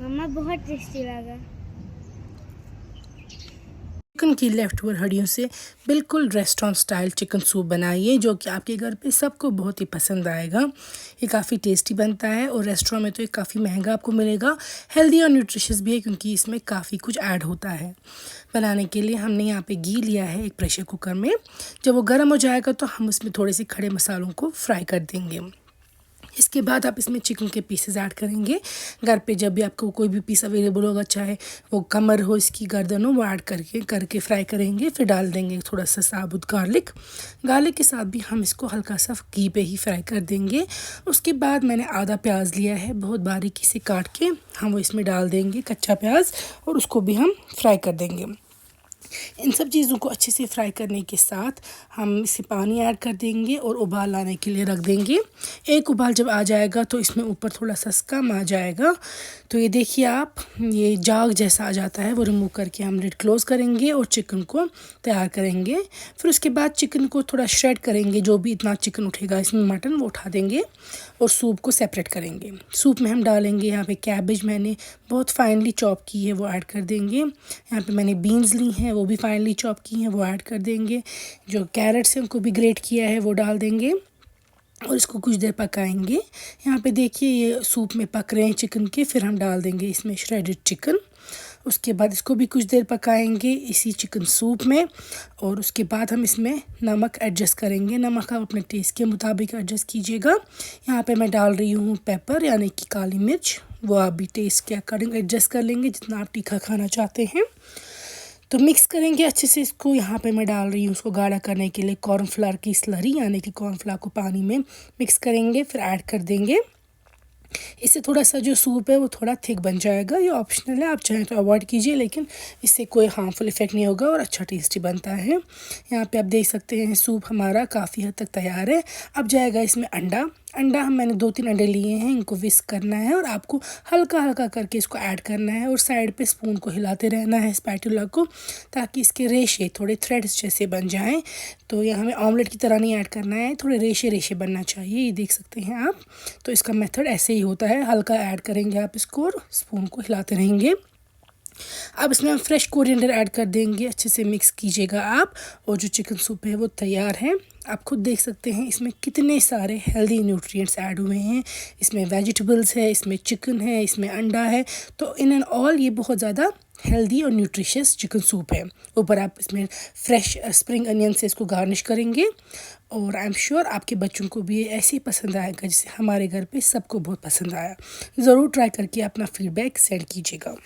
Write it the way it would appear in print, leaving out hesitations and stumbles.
मम्मा बहुत टेस्टी लगा। चिकन की लेफ्ट ओवर हड्डियों से बिल्कुल रेस्टोरेंट स्टाइल चिकन सूप बनाइए, जो कि आपके घर पे सबको बहुत ही पसंद आएगा। ये काफ़ी टेस्टी बनता है और रेस्टोरेंट में तो ये काफ़ी महंगा आपको मिलेगा। हेल्दी और न्यूट्रिशियस भी है क्योंकि इसमें काफ़ी कुछ ऐड होता है। बनाने के लिए हमने यहाँ पे घी लिया है एक प्रेशर कुकर में। जब वो गर्म हो जाएगा तो हम उसमें थोड़े से खड़े मसालों को फ्राई कर देंगे। इसके बाद आप इसमें चिकन के पीसेस ऐड करेंगे। घर पे जब भी आपको कोई भी पीस अवेलेबल होगा, चाहे वो कमर हो, इसकी गर्दन हो, वो ऐड करके फ्राई करेंगे। फिर डाल देंगे थोड़ा सा साबुत गार्लिक के साथ भी हम इसको हल्का सा घी पे ही फ्राई कर देंगे। उसके बाद मैंने आधा प्याज लिया है, बहुत बारीकी से काट के हम वो इसमें डाल देंगे, कच्चा प्याज, और उसको भी हम फ्राई कर देंगे। इन सब चीज़ों को अच्छे से फ्राई करने के साथ हम इसे पानी ऐड कर देंगे और उबाल लाने के लिए रख देंगे। एक उबाल जब आ जाएगा तो इसमें ऊपर थोड़ा सा स्कम आ जाएगा। तो ये देखिए आप, ये जाग जैसा आ जाता है, वो रिमूव करके हम लिड क्लोज़ करेंगे और चिकन को तैयार करेंगे। फिर उसके बाद चिकन को थोड़ा श्रेड करेंगे, जो भी इतना चिकन उठेगा इसमें मटन वो उठा देंगे और सूप को सेपरेट करेंगे। सूप में हम डालेंगे यहाँ पे कैबेज, मैंने बहुत फाइनली चॉप की है, वो ऐड कर देंगे। यहाँ पे मैंने बीन्स ली हैं, वो भी फाइनली चॉप की हैं, वो ऐड कर देंगे। जो कैरेट्स हैं उनको भी ग्रेट किया है वो डाल देंगे और इसको कुछ देर पकाएंगे। यहाँ पे देखिए ये सूप में पक रहे हैं चिकन के। फिर हम डाल देंगे इसमें श्रेडेड चिकन। उसके बाद इसको भी कुछ देर पकाएंगे इसी चिकन सूप में। और उसके बाद हम इसमें नमक एडजस्ट करेंगे। नमक आप अपने टेस्ट के मुताबिक एडजस्ट कीजिएगा। यहाँ पे मैं डाल रही हूँ पेपर, यानी कि काली मिर्च। वो आप भी टेस्ट के अकॉर्डिंग एडजस्ट कर लेंगे, जितना आप तीखा खाना चाहते हैं। तो मिक्स करेंगे अच्छे से इसको। यहाँ पे मैं डाल रही हूँ उसको गाढ़ा करने के लिए कॉर्नफ्लावर की स्लरी, यानी कि कॉर्नफ्लावर को पानी में मिक्स करेंगे, फिर ऐड कर देंगे। इससे थोड़ा सा जो सूप है वो थोड़ा थिक बन जाएगा। ये ऑप्शनल है, आप चाहें तो अवॉइड कीजिए, लेकिन इससे कोई हार्मफुल इफ़ेक्ट नहीं होगा और अच्छा टेस्टी बनता है। यहाँ पे आप देख सकते हैं सूप हमारा काफ़ी हद तक तैयार है। अब जाएगा इसमें अंडा। मैंने 2-3 अंडे लिए हैं, इनको विस्क करना है और आपको हल्का हल्का करके इसको ऐड करना है और साइड पे स्पून को हिलाते रहना है, स्पैटुला को, ताकि इसके रेशे थोड़े थ्रेड्स जैसे बन जाएं। तो ये हमें ऑमलेट की तरह नहीं ऐड करना है, थोड़े रेशे रेशे बनना चाहिए। ये देख सकते हैं आप। तो इसका मेथड ऐसे ही होता है, हल्का ऐड करेंगे आप इसको और स्पून को हिलाते रहेंगे। अब इसमें हम फ्रेश कोरिएंडर ऐड कर देंगे, अच्छे से मिक्स कीजिएगा आप। और जो चिकन सूप है वो तैयार है। आप खुद देख सकते हैं इसमें कितने सारे हेल्दी न्यूट्रिएंट्स ऐड हुए हैं। इसमें वेजिटेबल्स है, इसमें चिकन है, इसमें अंडा है। तो इन एंड ऑल ये बहुत ज़्यादा हेल्दी और न्यूट्रिशियस चिकन सूप है। ऊपर आप इसमें फ्रेश स्प्रिंग अनियन से इसको गार्निश करेंगे और आई एम श्योर आपके बच्चों को भी ये ऐसे ही पसंद आएगा जैसे हमारे घर पे सबको बहुत पसंद आया। ज़रूर ट्राई करके अपना फीडबैक सेंड कीजिएगा।